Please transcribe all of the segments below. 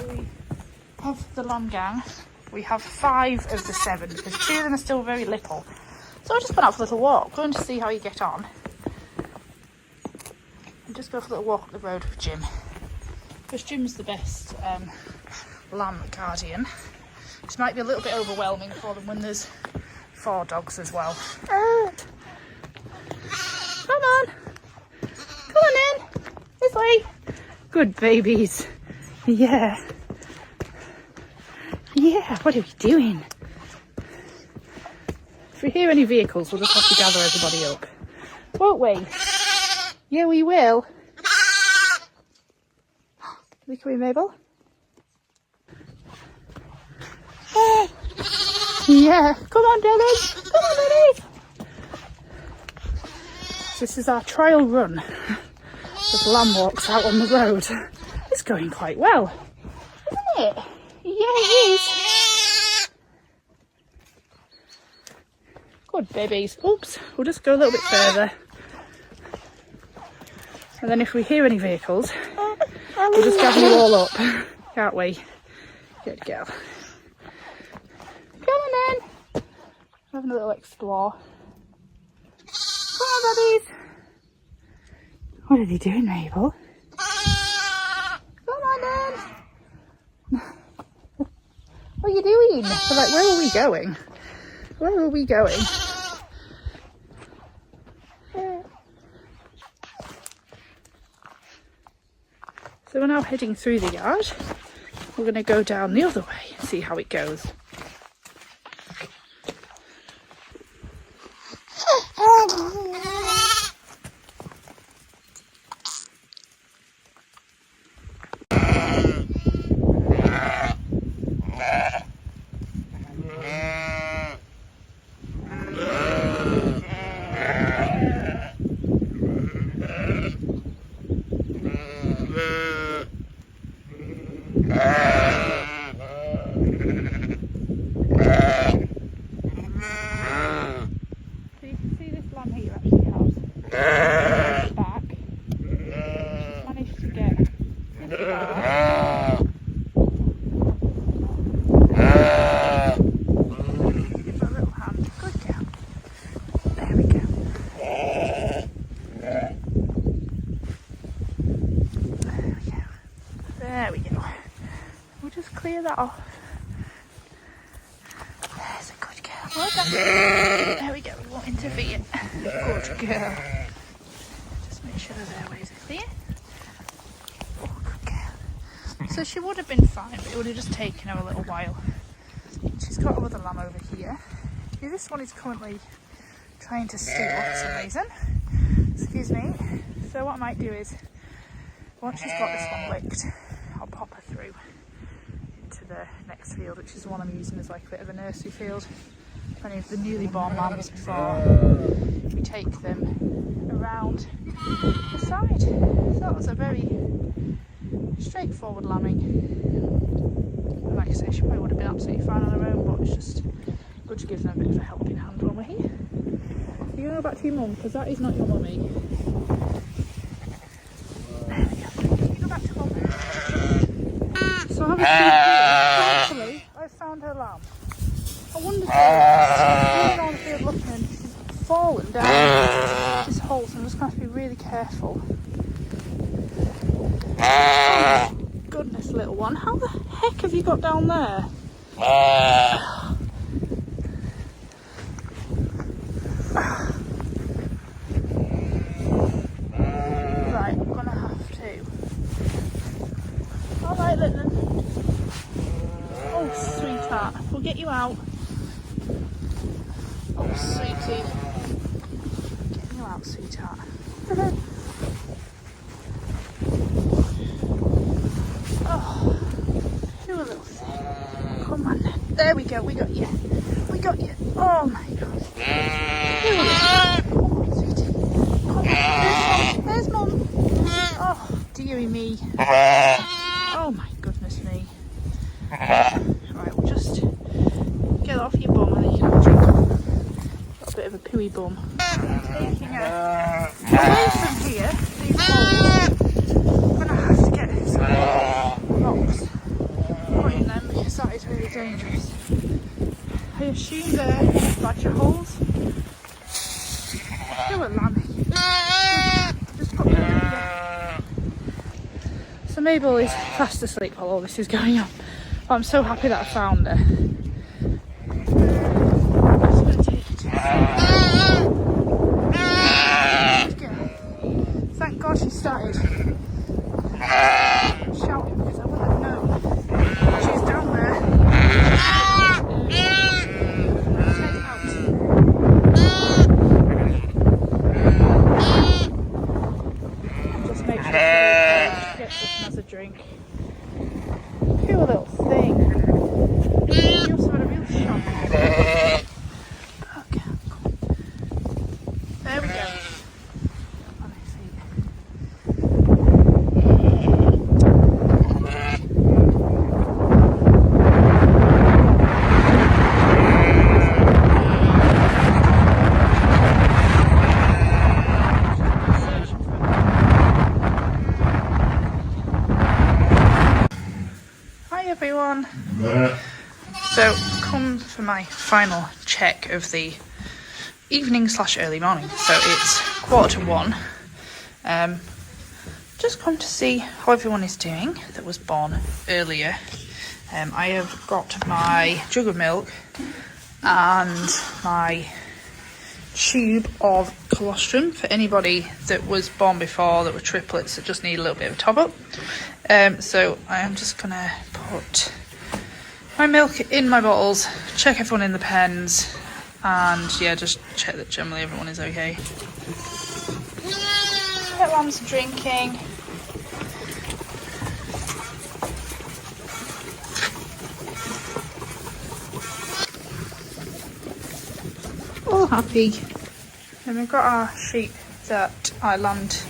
we have the lamb gang. We have 5 of the 7 because 2 of them are still very little. So I just went out for a little walk, going to see how you get on. And just go for a little walk up the road with Jim. Because Jim's the best lamb guardian. This might be a little bit overwhelming for them when there's 4 dogs as well. Come on. Come on in. This way. Good babies. Yeah. Yeah, what are we doing? If we hear any vehicles, we'll just have to gather everybody up. Won't we? Yeah, we will. Are you coming, Mabel? Yeah, come on, Dennis. Come on, Dennis. This is our trial run of lamb walks out on the road. It's going quite well, isn't it? Yeah, it is. Good babies. Oops, we'll just go a little bit further. And then if we hear any vehicles, we'll just gather you all up, can't we? Good girl. Come on in. Having a little explore. Come on, buddies. What are they doing, Mabel? Come on in. What are you doing? So, like, where are we going? Where are we going? So we're now heading through the yard. We're going to go down the other way and see how it goes. Clear that off. There's a good girl. Well done. There we go, we won't interfere. Good girl. Just make sure there's airways clear. Oh, good girl. So she would have been fine, but it would have just taken her a little while. She's got another lamb over here. This one is currently trying to steal for some reason. Excuse me. So what I might do is, once she's got this one licked, I'll pop her through to the next field, which is the one I'm using as like a bit of a nursery field. Any of the newly born lambs before we take them around the side. So that was a very straightforward lambing. And like I say, she probably would have been absolutely fine on her own, but it's just good to give them a bit of a helping hand when we're here. You go back to your mum, because that is not your mummy. There we go. You go back to mum. So have a seat here. Actually, I found her lamb. I wonder if she's really on the field looking and she's fallen down this hole, so I'm just going to have to be really careful. Oh, goodness, little one. How the heck have you got down there? Right, I'm going to have to. Alright, Lytton. Oh, sweetheart. We'll get you out. Oh, sweetie. Get you out, sweetheart. Oh, do a little thing. Come on then. There we go. We got you. We got you. Oh my God. Here we go. Come on, sweetie. Come on. There's mum. Oh, dearie me. Oh my goodness me. Right, we'll just get off your bum and then you can have a drink. Got a bit of a pooey bum. Taking her away from here, these holes. I'm going to have to get some rocks dangerous. I assume they're badger holes. They were lambing. Just put them here. So Mabel is fast asleep while all this is going on. But I'm so happy that I found her. I'm just going to take her to the Thank God she started shouting because I wouldn't have known. She's down there. Just make sure she gets up and has a drink. Poor little thing. She also had a real shock. Okay. There we go. Everyone. So come for my final check of the evening / early morning. So it's 1:45. Just come to see how everyone is doing that was born earlier. I have got my jug of milk and my tube of colostrum for anybody that was born before that were triplets that just need a little bit of a top up. So I am just gonna put my milk in my bottles, check everyone in the pens, and yeah, just check that generally everyone is okay. Pet lambs are drinking. All happy. And we've got our sheep that I lambed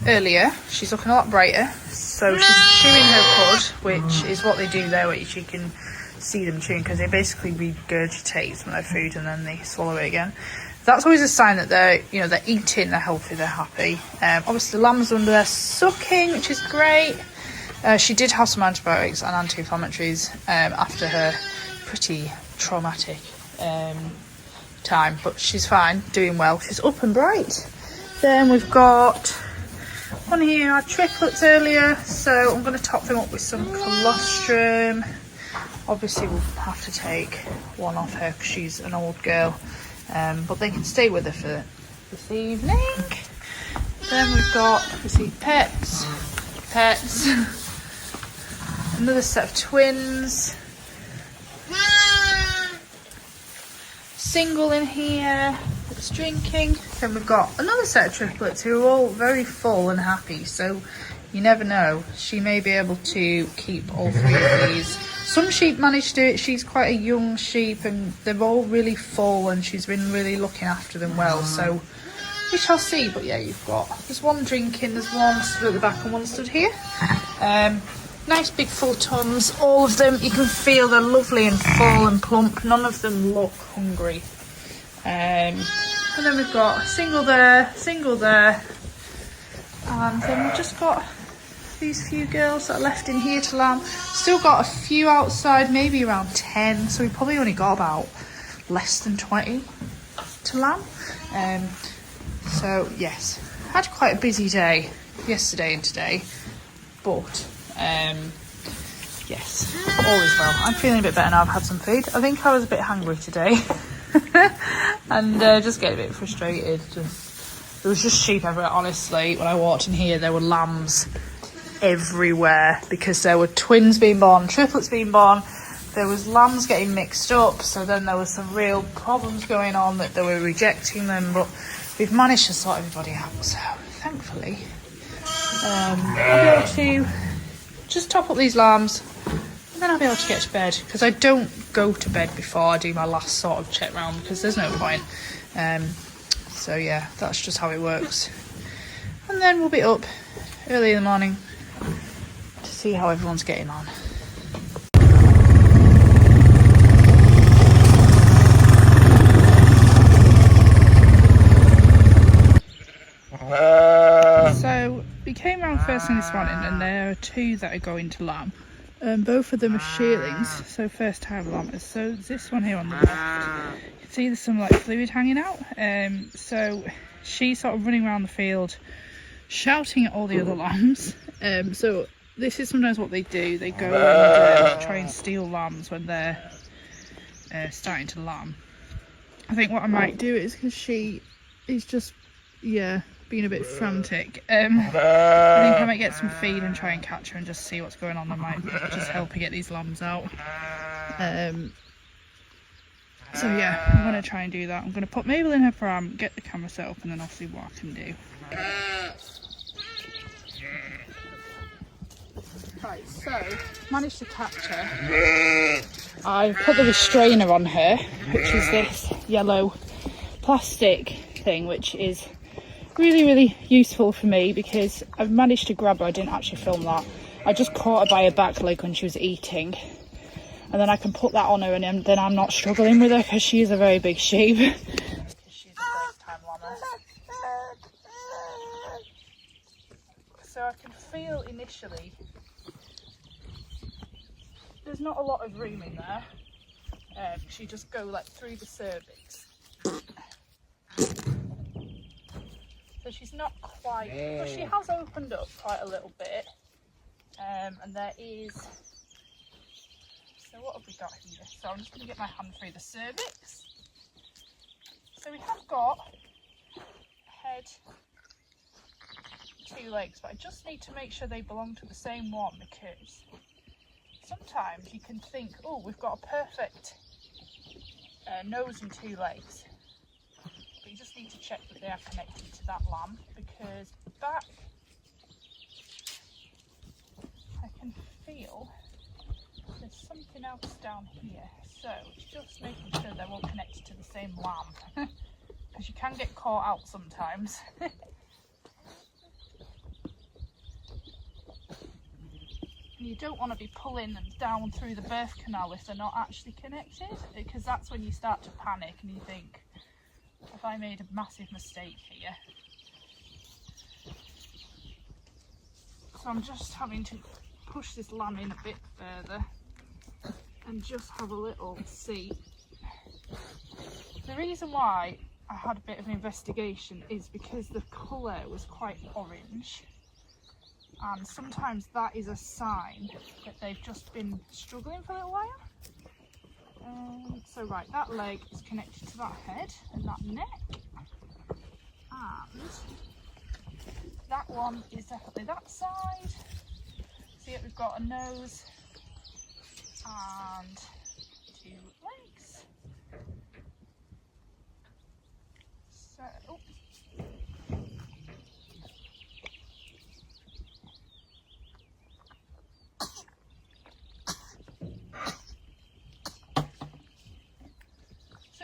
earlier. She's looking a lot brighter. So she's chewing her cud, which is what they do there, which you can see them chewing because they basically regurgitate some of their food and then they swallow it again. That's always a sign that they're eating, they're healthy, they're happy. Obviously the lambs are under there sucking, which is great. She did have some antibiotics and anti-inflammatories after her pretty traumatic time, but she's fine, doing well. She's up and bright. Then we've got one here, our triplets earlier, so I'm going to top them up with some colostrum. Obviously we'll have to take one off her because she's an old girl, but they can stay with her for this evening. Then we've got obviously pets, another set of twins, single in here that's drinking. Then we've got another set of triplets who are all very full and happy, so you never know, she may be able to keep all three of these. Some sheep manage to do it. She's quite a young sheep and they're all really full and she's been really looking after them well, so we shall see. But yeah, there's one drinking, there's one stood at the back and one stood here. Nice big full tums, all of them. You can feel they're lovely and full and plump. None of them look hungry. And then we've got a single there, and then we've just got these few girls that are left in here to lamb. Still got a few outside, maybe around 10, so we probably only got about less than 20 to lamb. So yes, had quite a busy day yesterday and today, but yes, all is well. I'm feeling a bit better now. I've had some food. I think I was a bit hungry today and just getting a bit frustrated. There was just sheep everywhere. Honestly, when I walked in here there were lambs everywhere because there were twins being born, triplets being born. There was lambs getting mixed up, so then there was some real problems going on that they were rejecting them, but we've managed to sort everybody out, so thankfully I'll be able to just top up these lambs and then I'll be able to get to bed, because I don't go to bed before I do my last sort of check round because there's no point. So yeah, that's just how it works. And then we'll be up early in the morning to see how everyone's getting on. So we came round first thing this morning and there are two that are going to lamb. Both of them are shearlings, so first time lambers. So this one here on the left, you can see there's some like fluid hanging out. So she's sort of running around the field shouting at all the other lambs. So this is sometimes what they do. They go and try and steal lambs when they're starting to lamb. I think what I might do is, because she is just, yeah, being a bit frantic, I think I might get some feed and try and catch her and just see what's going on. I might just help her get these lambs out. So yeah, I'm going to try and do that. I'm going to put Mabel in her pram, get the camera set up, and then I'll see what I can do. Right, so managed to catch her. I put the restrainer on her, which is this yellow plastic thing, which is really useful for me because I've managed to grab her. I didn't actually film that. I just caught her by her back leg when she was eating, and then I can put that on her, and then I'm not struggling with her because she is a very big sheep. She's a first time lammer. So I can feel initially there's not a lot of room in there. She just go like through the cervix. So she's not quite, but she has opened up quite a little bit. And there is, so what have we got here? So I'm just going to get my hand through the cervix. So we have got head, 2 legs, but I just need to make sure they belong to the same one, because sometimes you can think, oh, we've got a perfect nose and 2 legs, but you just need to check that they are connected to that lamb, because back I can feel there's something else down here, so it's just making sure they're all connected to the same lamb, because you can get caught out sometimes. You don't want to be pulling them down through the birth canal if they're not actually connected, because that's when you start to panic and you think, have I made a massive mistake here? So I'm just having to push this lamb in a bit further and just have a little see. The reason why I had a bit of an investigation is because the colour was quite orange. And sometimes that is a sign that they've just been struggling for a little while. So right, that leg is connected to that head and that neck. And that one is definitely that side. See, we've got a nose and 2 legs. So,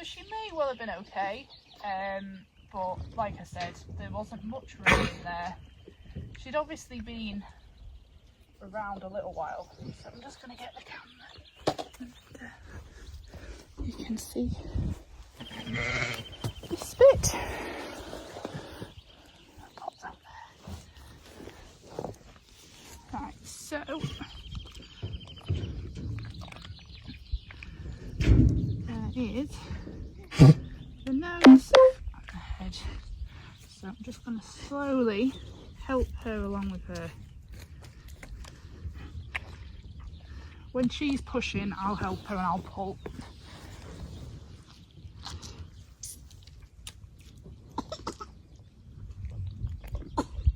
she may well have been okay, but like I said, there wasn't much room in there. She'd obviously been around a little while, so I'm just going to get the camera and you can see this bit. I'll pop that there. Right, so there is the nose and the head. So I'm just going to slowly help her along with her. When she's pushing, I'll help her and I'll pull.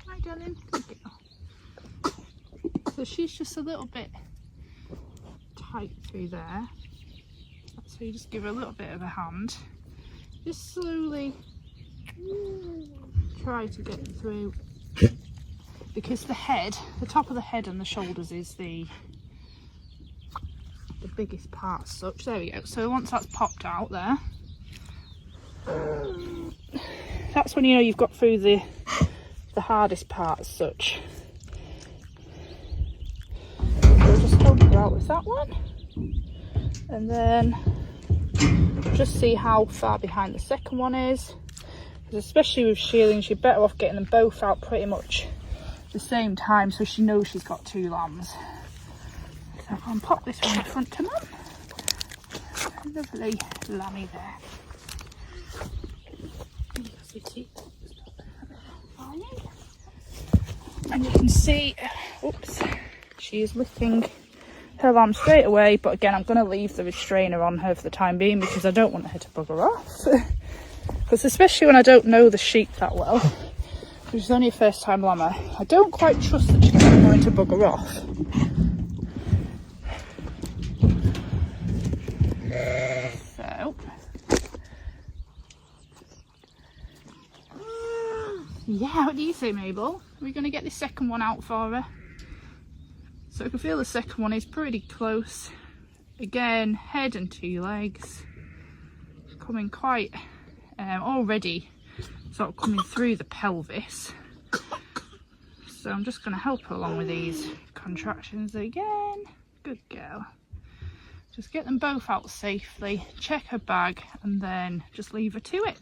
Hi darling. So she's just a little bit tight through there. So you just give her a little bit of a hand. Just slowly try to get through, because the head, the top of the head and the shoulders is the biggest part as such. There we go. So once that's popped out there, that's when you know you've got through the hardest part as such. So just help her out with that one, and then just see how far behind the second one is, because especially with shearlings, you're better off getting them both out pretty much the same time so she knows she's got 2 lambs. So I'll pop this one in front to Mum. Lovely lammy there. And you can see, oops, she is licking her lamb straight away, but again I'm going to leave the restrainer on her for the time being because I don't want her to bugger off. Because especially when I don't know the sheep that well, which is only a first time lammer, I don't quite trust that she's not going to bugger off. So, yeah, what do you say, Mabel? Are we going to get the second one out for her? So I can feel the second one is pretty close. Again, head and 2 legs. Coming quite, already sort of coming through the pelvis. So I'm just going to help her along with these contractions again. Good girl. Just get them both out safely, check her bag, and then just leave her to it.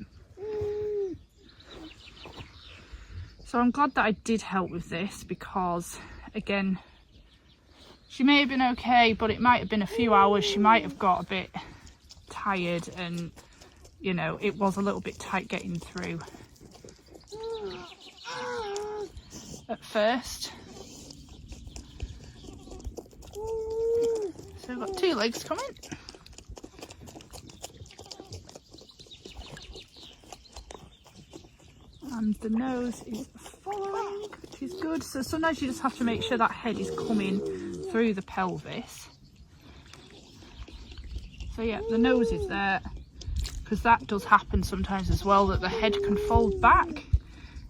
So I'm glad that I did help with this because, again, she may have been okay, but it might have been a few hours. She might have got a bit tired and, you know, it was a little bit tight getting through at first. So we've got 2 legs coming. And the nose is following, which is good. So sometimes you just have to make sure that head is coming through the pelvis. So yeah, the nose is there, because that does happen sometimes as well, that the head can fold back.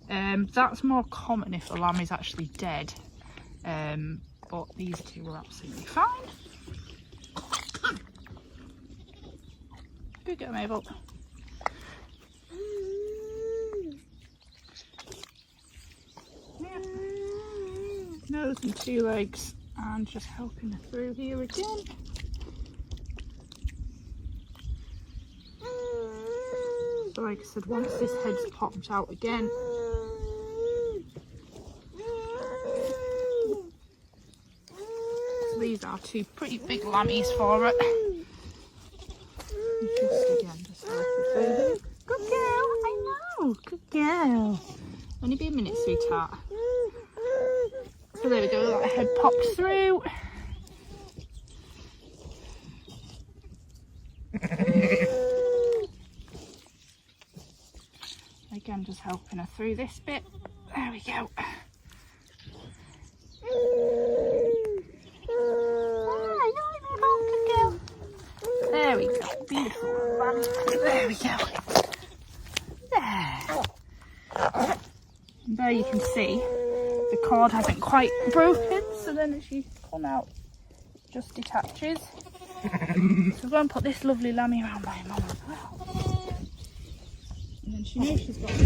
That's more common if the lamb is actually dead. But these 2 were absolutely fine. Good girl, Mabel. Yeah. Nose and 2 legs, and just helping her through here again. So like I said, once this head's popped out again, so these are 2 pretty big lammies for her. Just help her through. Good girl, I know, good girl. Only be a minute, sweetheart. So there we go, that head popped through. Again, just helping her through this bit. There we go. There we go, beautiful. There we go. There. And there you can see the cord hasn't quite broken, so then as you come out, it just detaches. So we're going to put this lovely lammy around my mum as well. And then she knows she's got 2.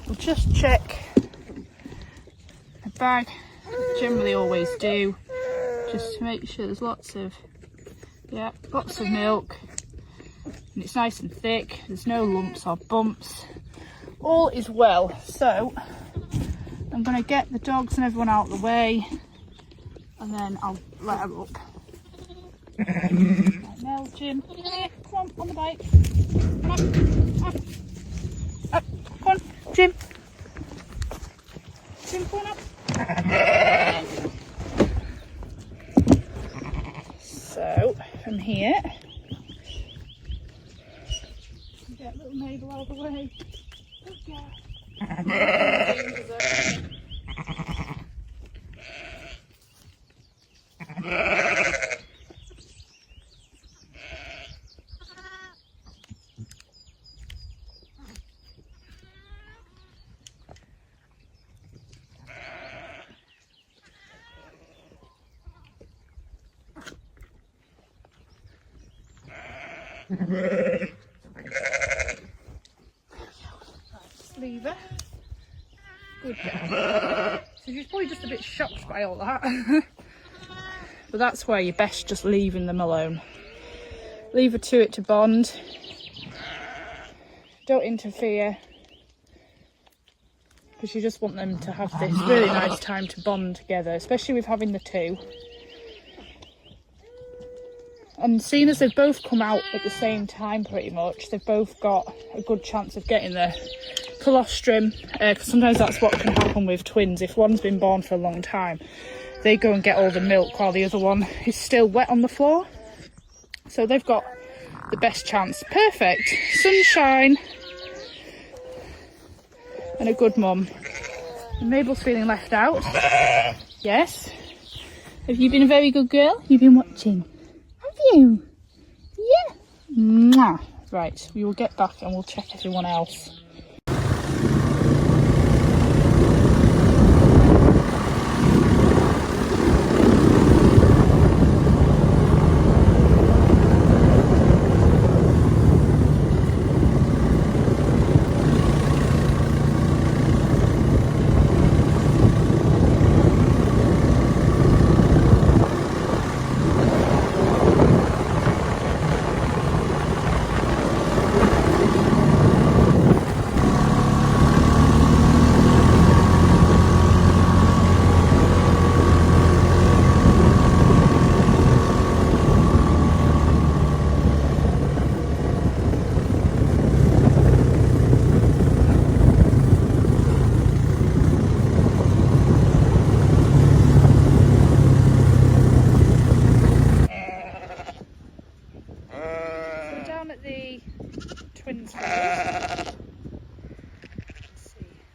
We'll just check the bag, generally always do, just to make sure there's lots of milk, and it's nice and thick, there's no lumps or bumps, all is well. So I'm going to get the dogs and everyone out of the way, and then I'll let her up. Right, now Jim, come on the bike, up, come on Jim, come on up. So from here, get little Mabel out of the way. Good girl. Just leave her. Good girl. So she's probably just a bit shocked by all that. But that's where you're best just leaving them alone. Leave her to it to bond. Don't interfere. because you just want them to have this really nice time to bond together, especially with having the two. And seeing as they've both come out at the same time pretty much, they've both got a good chance of getting the colostrum, because sometimes that's what can happen with twins. If one's been born for a long time, they go and get all the milk while the other one is still wet on the floor. So they've got the best chance. Perfect. Sunshine. And a good mum. And Mabel's feeling left out. Yes. Have you been a very good girl? You've been watching. You? Yeah. Mwah. Right, we will get back and we'll check everyone else.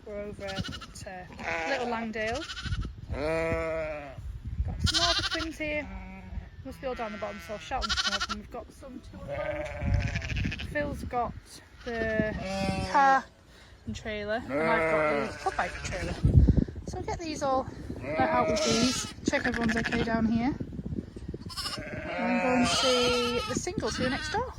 We're over at Little Langdale. Got some more of the twins here. Must be all down the bottom, so I'll shout them to come up. And we've got some two of those. Phil's got the car and trailer, and I've got the quad bike trailer. So I'll get these all let out with these. Check everyone's okay down here. And go and see the singles who are next door.